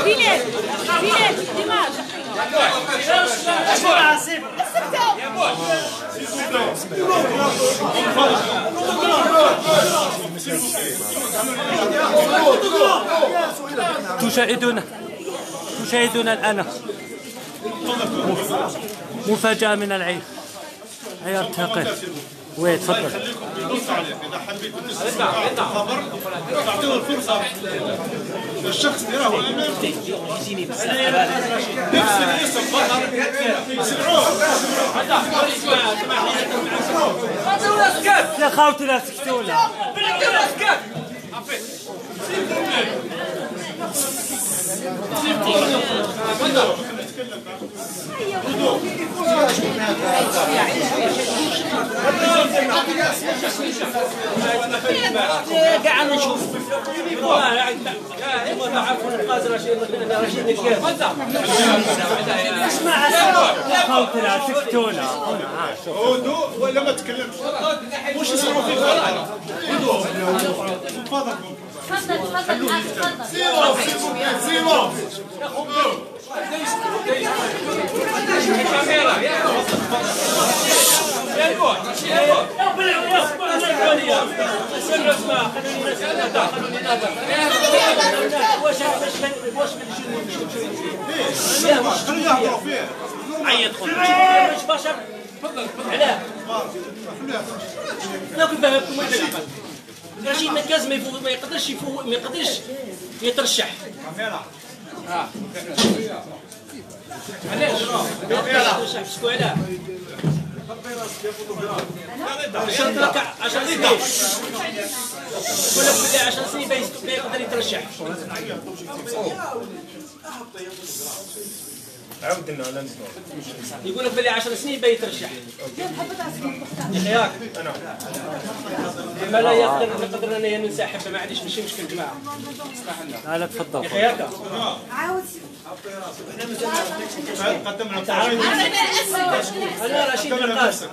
بلال ديماج تشاهدون الآن مفاجأة من العيد عيار ثقيل. وي تفضل. اذا حبيت تسمع خبر تعطيه الفرصه للشخص اللي راهو امامك يرسل اسم خبر يسمعوه. يا خاوتي لا تسكتوا لا. قاعد نشوف اسمع يا خاوتي لا تسكتوا لا. هدوء ولا ما تكلمش. واش يصيروا فيك هدوء. تفضل زيرو عيط خويا بشر علاه لكن فهمتكم واحد العقل رشيد نكاز ما يقدرش ما يقدرش يترشح. علاش؟ يترشح بسكو علاه؟ عشان ترك 10 سنين يقول لك بلي 10 سنين ما يقدر يترشح. عاود لنا على يقول لك بلي 10 سنين باي يترشح. ياك ما لا نقدر انني ننسحب ما عنديش ماشي مشكل جماعه. لا تفضل. ياك عاود قدمنا انا رشيد نقاس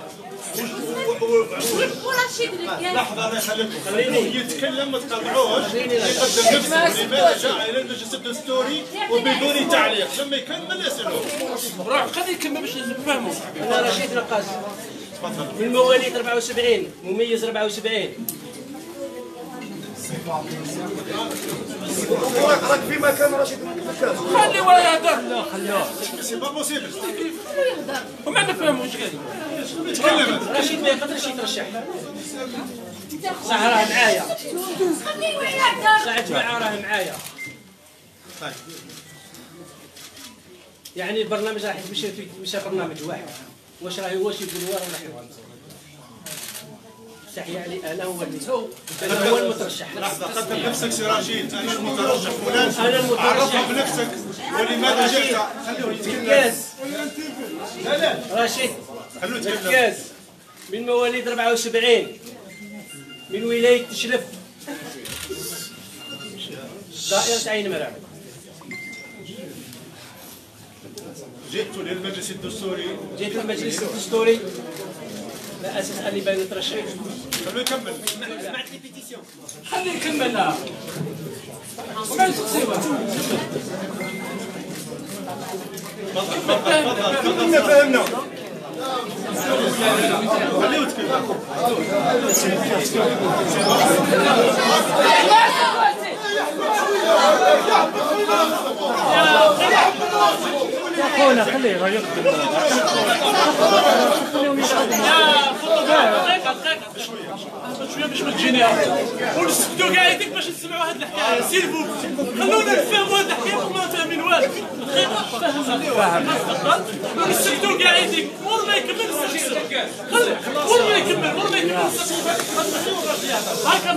ورشيد لحظه الله يخليكم خليني يتكلم ما تقاطعوش يقدم نفسه لماذا جاء الى المجلس الدستوري وبدون تعليق لما يكمل يسالوه روح خليه يكمل باش نفهموا. انا رشيد نقاس من مواليد 74 مميز 74 راك في مكان رشيد نقاس خلي ولا يهدر. لا خلوه سي با بوسيبل وما نفهموش قال تكلم رشيد ما يقدرش يترشح. صح راه معايا ساعة جماعة راه معايا. يعني البرنامج راح مش برنامج واحد واش راه واش يقول هو راه يقول صح. يعني انا هو اللي انا هو المترشح. لحظه قدم نفسك سي رشيد انا المترشح فلان انا المترشح. عرفه بنفسك ولماذا جئت خليه يتكلم كاس لا رشيد خلوه يتكلم كاس من مواليد 74 من ولاية تشلف دائرة عين مرعب. جئت للمجلس الدستوري جيت للمجلس الدستوري لا اساس اني باغي نترشح. خلوه يكمل سمعت لي بيتيسيون خليه يكمل وما نسقسيوه. تفضل فهمنا خليه يتكلم يا خونا خليه راه يخدم. خليهم يخدموا. شويه باش ما تجيني ونسكتوا كاع يديك باش نسمعوا هاد الحكايه سيرفو خلونا نفهموا هاد الحكايه وما فاهمين والو. ونسكتوا كاع يديك مور ما يكمل السكت خلي مور ما يكمل هاكا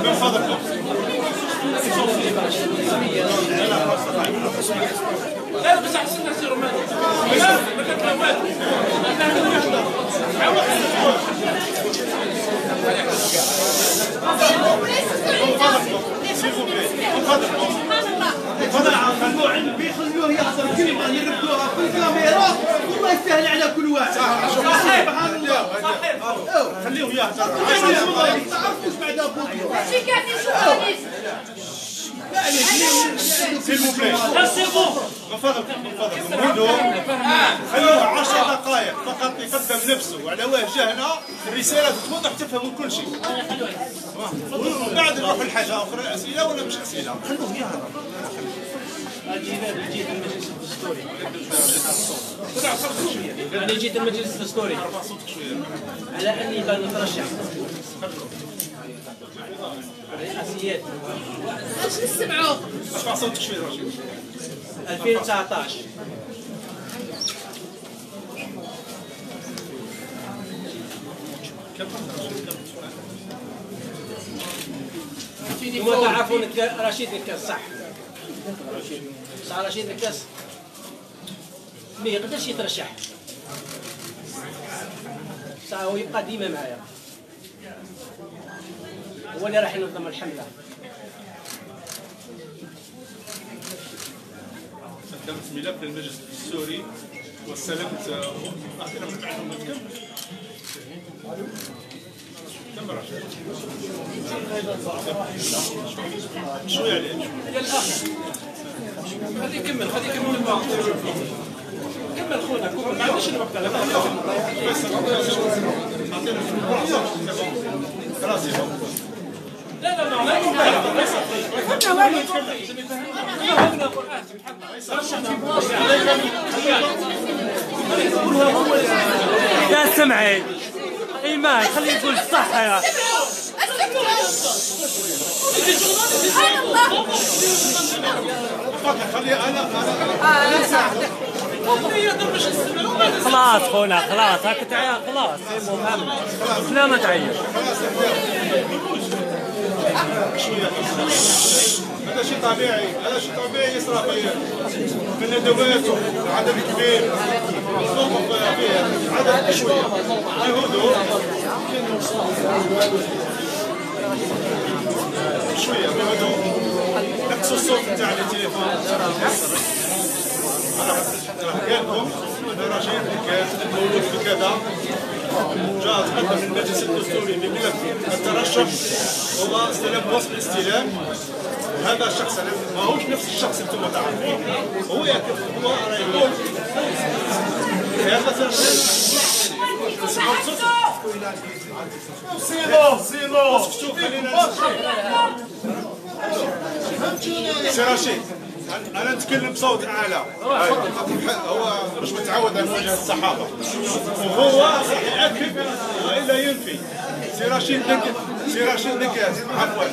من فضلكم لا بس احسن نسيروا مالك لا ما كتكمل خلوه عندي خلوه يحضر كلمه يردوها في الكاميرا والله يستاهل على كل واحد. سبحان الله خليهم يهضر. ماشي قاعد يشوفوني. سيل من فضلكم خلوه 10 دقائق فقط يقدم نفسه وعلى وجه هنا الرساله توضح تفهموا كل شيء. ومن بعد نروح لحاجه اخرى، اسئله ولا مش اسئله؟ خلوه يهضر. أنا جيت المجلس الدستوري على أني بنترشح رئاسيات. اش نسمعوا؟ ارفع صوتك شويه رشيد. 2019 هم تعرفون رشيد الكاس صح؟ صح رشيد الكاس ما يقدرش يترشح، صح هو يبقى ديما معايا، هو اللي راح ينظم الحمله. قدمت ملف للمجلس الدستوري واستلمت اعطينا معلومات كم رشيد؟ شويه عليه يا الاخ خليه يكمل من بعض. كمل خونا كمل ما عنديش الوقت على خلاص لا يا سمعي ايمان خليه يقول الصح يا سبحان الله. خلي انا خلاص خونا خلاص هاك تعيا خلاص لا ما تعيش. هذا شيء طبيعي، هذا شيء طبيعي يصرى في الندوات عدد كبير الظروف فيه عدد شويه بهدوء شويه بهدوء نقصوا الصوت تاع التليفون. قال لكم رشيد كان مولود في كذا جاء تقدم من المجلس الدستوري بملف الترشح هو استلم وصف الاستلام. هذا الشخص ما هوش نفس الشخص اللي انتم تعرفين، هو يقول هذا سيلو سي رشيد انا نتكلم بصوت اعلى، هو مش متعود على مواجهه الصحافه وهو ياكد والا ينفي. سي رشيد دكاز عفوا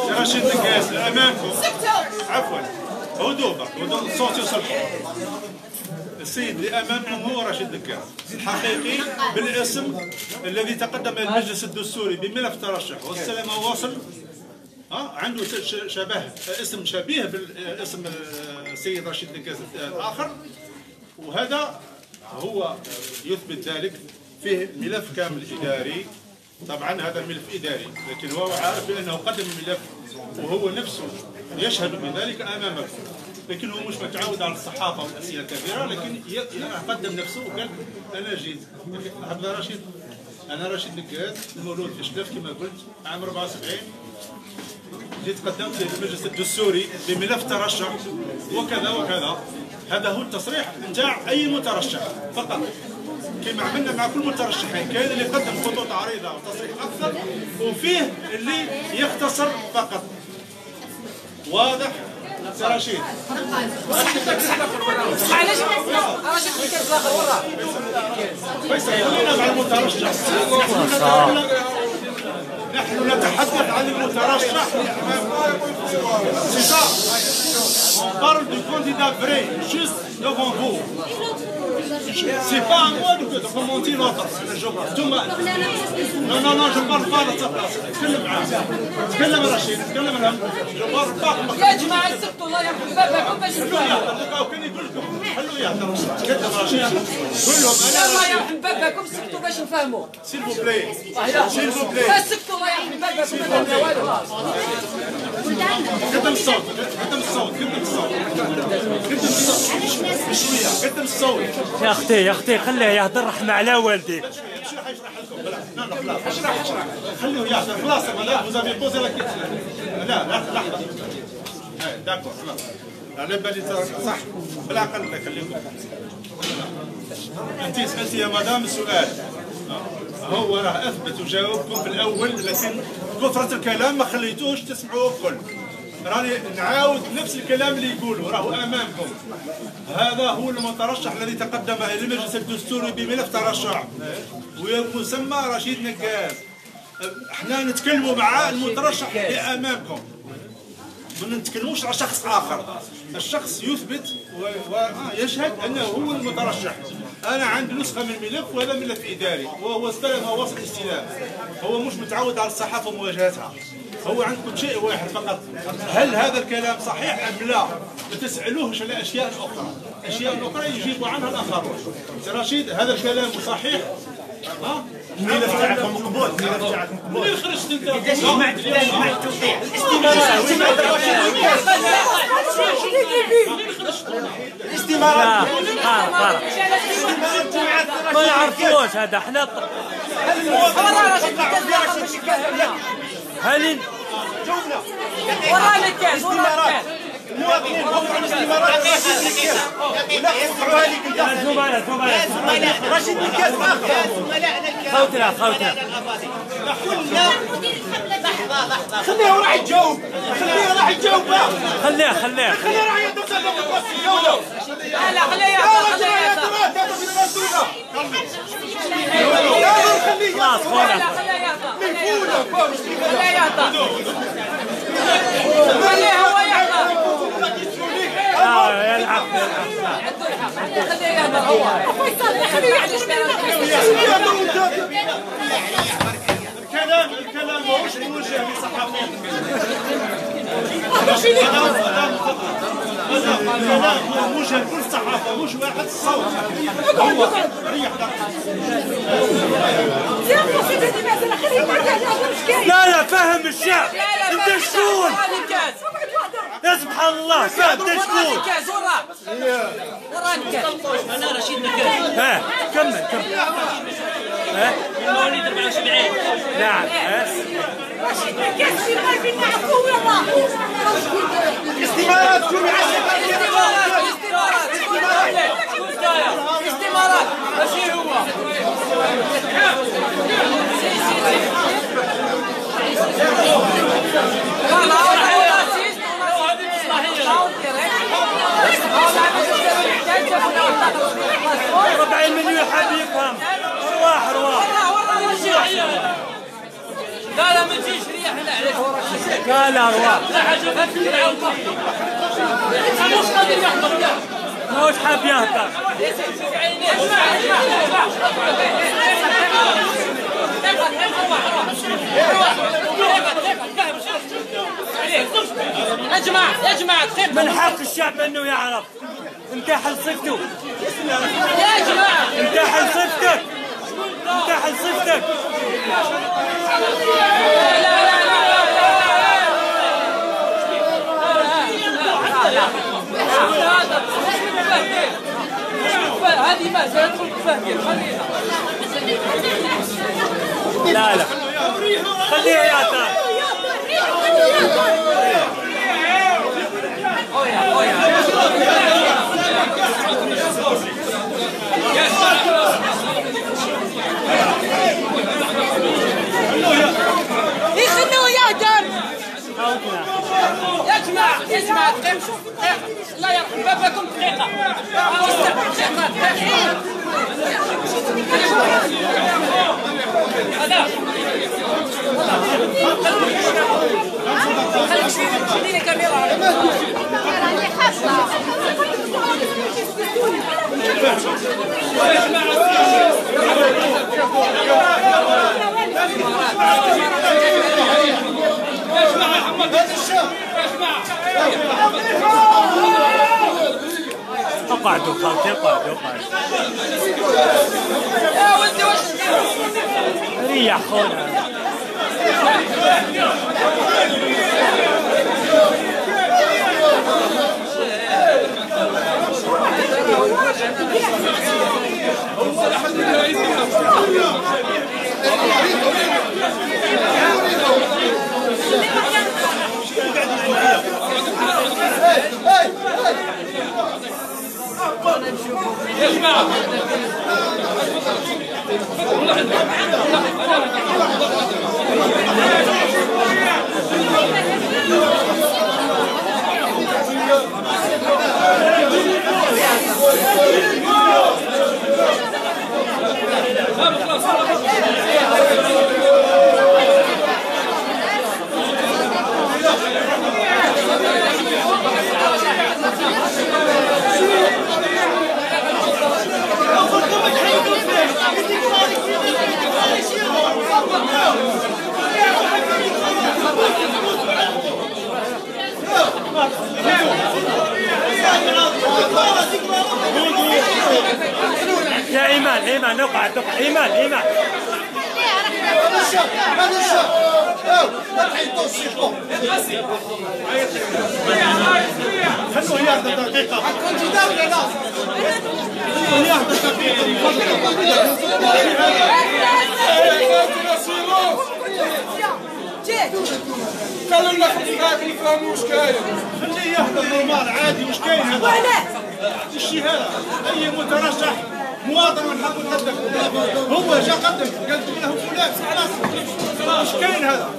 سي رشيد دكاز امامكم عفوا هدوء الصوت يوصل. السيد اللي امامكم هو رشيد دكاز الحقيقي بالاسم الذي تقدم الى المجلس الدستوري بملف ترشح واستلم واصل. عنده اسم شبيه بالاسم السيد رشيد دكاز الاخر، وهذا هو يثبت ذلك. فيه ملف كامل اداري، طبعا هذا ملف اداري لكن هو عارف بانه قدم الملف وهو نفسه يشهد بذلك امامكم، لكن هو مش متعود على الصحافه والاسئله الكبيره، لكن قدم نفسه وقال انا جيت. عبد رشيد انا رشيد دكاز مولود في شلف كما قلت عام 74 جيت قدمت للمجلس الدستوري بملف ترشح وكذا وكذا. هذا هو التصريح نتاع اي مترشح فقط كما عملنا مع كل مترشحين. كاين اللي قدم خطوط عريضه وتصريح اكثر وفيه اللي يختصر فقط. واضح سي رشيد؟ علاش رشيد الكاس الاخر وراه؟ فيصل خلينا مع المترشح. نحن نتحدث عن المترشح امام parle du candidat vrai, juste devant vous. C'est pas à moi de commenter l'autre. Non, non, non, je ne parle pas de sa place. تكلم رشيد، تكلم لهم. Je ne parle pas. يا جماعة سكتوا الله يرحم بابكم باش نفهموا. كان يقول لكم حلوا يا تكلم رشيد. قول لهم الله يرحم بابكم سكتوا باش نفهموا. s'il vous plaît. s'il vous plaît. لا سكتوا الله يرحم بابكم ما فهمنا والو. قدم الصوت، قدم الصوت، قدم الصوت. قدم الصوت. بشوية، قدم الصوت. يا اختي خليه يهضر رحمة على والديك. اشرح خليه يحضر خلاص انا vous avez posé la question. لا لحظه داكور خلاص على بالي صح بالعقل الله يخليكم. انت سالتي يا مدام السؤال هو راه اثبت وجاوبكم في الاول لكن كثره الكلام ما خليتوش تسمعوه الكل. راني نعاود نفس الكلام اللي يقولوا راهو امامكم. هذا هو المترشح الذي تقدم الى المجلس الدستوري بملف ترشح ويسمى رشيد نكاس. احنا نتكلموا مع المترشح اللي امامكم، ما نتكلموش على شخص اخر. الشخص يثبت ويشهد انه هو المترشح. انا عندي نسخه من الملف وهذا ملف اداري وهو استلم وصل استلام. هو مش متعود على الصحافه ومواجهتها. هو عندكم شيء واحد فقط، هل هذا الكلام صحيح ام لا؟ ما تسالوهش على اشياء اخرى، اشياء اخرى يجيب عنها الاخرون. سي رشيد هذا الكلام صحيح؟ الملف تاعكم مقبول، الملف تاعكم مقبول. منين خرجت انت؟ مع التوقيع لا ما يعرفوش هذا احنا هل ورانا الكاس ورانا المواطنين فوق الاستمارات ولا يوقعوها لك انت. رشيد الكاس خوتنا خليه راح يجاوب، خليه راح يجاوب، خليه راح يدوز لهم الوصف الدولة. لا خليه خلاص خونا خليه هو يحضر. يلعب خليه يحضر هو. الكلام ماهوش موجه لصحافيين. الكلام موجه لكل الصحافه مش واحد الصوت. هو لا فهم الشعب انت شكون؟ يا سبحان الله فهم انت شكون؟ انا رشيد نكاس. ها كمل ها مواليد 74. نعم استمارات استمارات ماشي هو. ربع المليون حاب يفهم. رواح لا ما تجيش ريح هنا عليك لا رواح مش حاب يهدر. يا جماعة من حق الشعب انه يعرف. انتحل صفتك يا جماعة انتحل صفتك هذه ما سيدخل تفهمين. لا خليه يعطى. يخلوه يهدر. يا جماعة دقيقة الله يرحم بابكم دقيقة. خليك شوية الكاميرا. اقعدوا خالتي اقعدوا يا ولدي واش ريح خونا يا جماعة يا ايمان اقعد ايمان خلوه ياخذ دقيقة كنت داوي على خلوه ياخذ قالوا لنا خاطر يفهموا واش كاين خليه ياخذ نورمال عادي واش كاين هذا الشيء هذا اي مترشح مواطن من حقه يقدم هو جا قدم قالت له فلان خلاص واش كاين هذا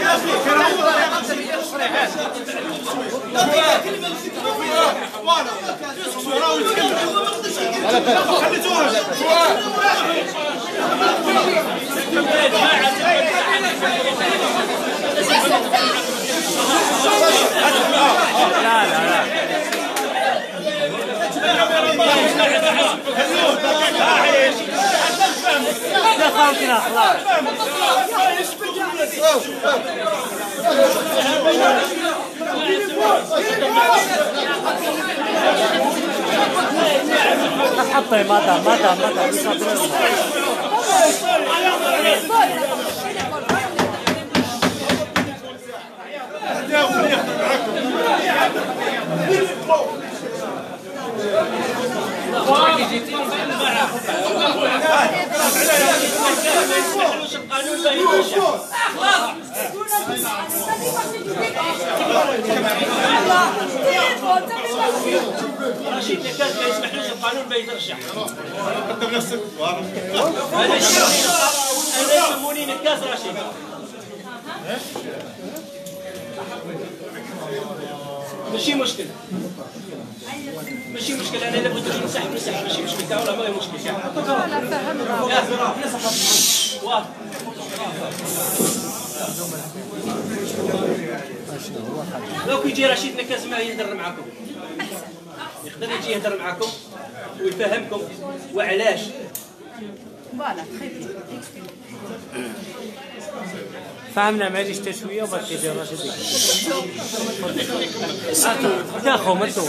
يا اخي كان هو يقدم تصريحات وانا راهو يتكلم خليتوها لا خلاص حطي ما رشيد الكاس ما يسمحلوش القانون ما يترشح. قدم نفسك هذا يسموني الكاس رشيد. ماشي مشكل انا اذا بغيت نسحب ماشي مشكل تاعو ولا ما هي مشكل واضح لو كيجي رشيد نكاز ما يهدر معكم يقدر يجي يهدر معكم ويفهمكم وعلاش فهمنا معليش تشويه وباش يجي رشيد يا خو ما تقول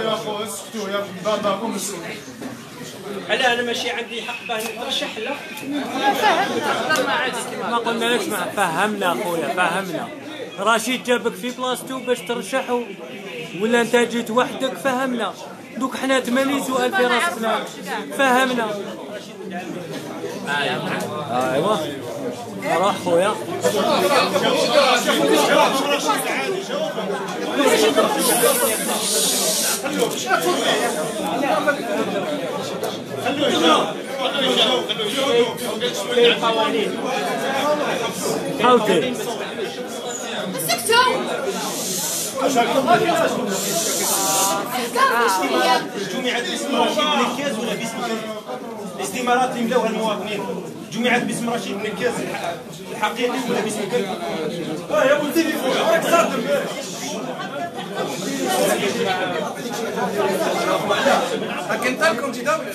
يا خو اسكتوا يا بابا مسؤول علاه انا ماشي عندي حق باه نترشح لا ما قلنا لكش ما فهمنا اخويا فهمنا رشيد جابك في بلاصتو باش ترشحوا ولا انت جيت وحدك فهمنا دوك حنا 80 سؤال في راسنا فهمنا ايوا روح خويا حاولتي جمعت باسم رشيد نكاز ولا باسم الاستمارات اللي ملاوها المواطنين جمعت باسم رشيد نكاز الحقيقي ولا باسم يا ابو التليفون راك صادم كنت لكم تداول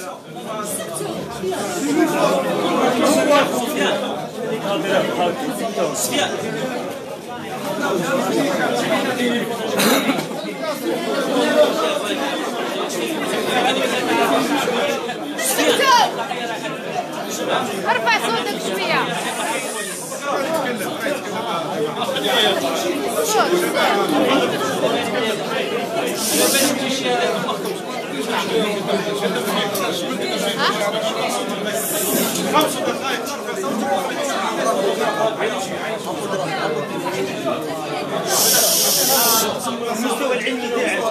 ارفع صوتك شوية. المستوى العلمي تاعك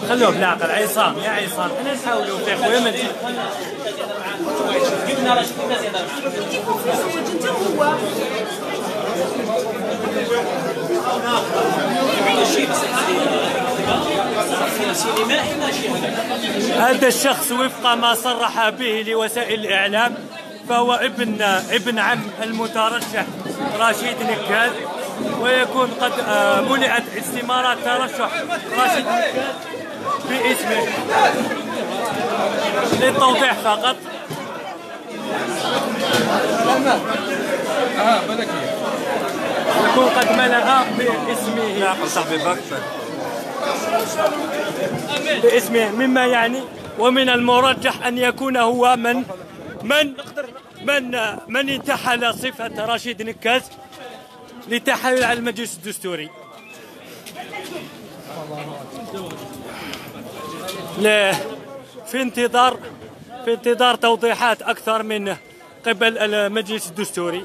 خلوه بالعقل. عصام يا عصام احنا نحاولوا في خويا ما تجي. هذا الشخص وفق ما صرح به لوسائل الإعلام فهو ابن عم المترشح رشيد نكاد، ويكون قد منعت استمارات ترشح رشيد نكاد باسمه. للتوضيح فقط يكون قد ملأ باسمه مما يعني ومن المرجح أن يكون هو من انتحل صفة رشيد نكاز لتحايل على المجلس الدستوري. في انتظار توضيحات أكثر من قبل المجلس الدستوري.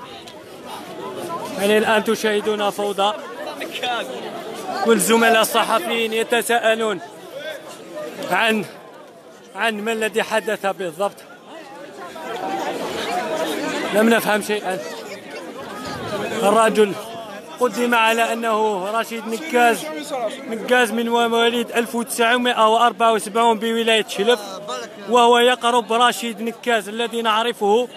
يعني الآن تشاهدون فوضى، والزملاء الصحفيين يتساءلون عن ما الذي حدث بالضبط. لم نفهم شيئا. الرجل قدم على أنه رشيد نكاز من مواليد 1974 بولاية شلف، وهو يقرب رشيد نكاز الذي نعرفه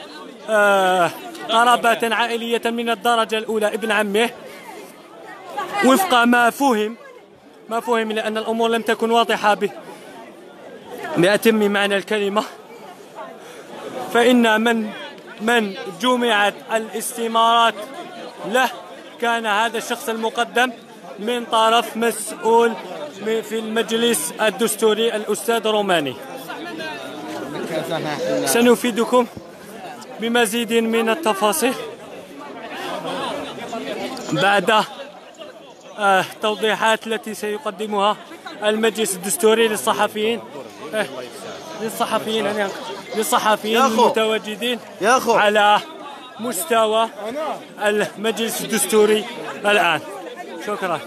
قرابة عائلية من الدرجة الأولى، ابن عمه. وفق ما فهم لأن الأمور لم تكن واضحة بأتم معنى الكلمة، فإن من جمعت الاستمارات له كان هذا الشخص المقدم من طرف مسؤول في المجلس الدستوري الأستاذ روماني. سنفيدكم بمزيد من التفاصيل بعد التوضيحات التي سيقدمها المجلس الدستوري للصحفيين المتواجدين على مستوى المجلس الدستوري الآن. شكرا.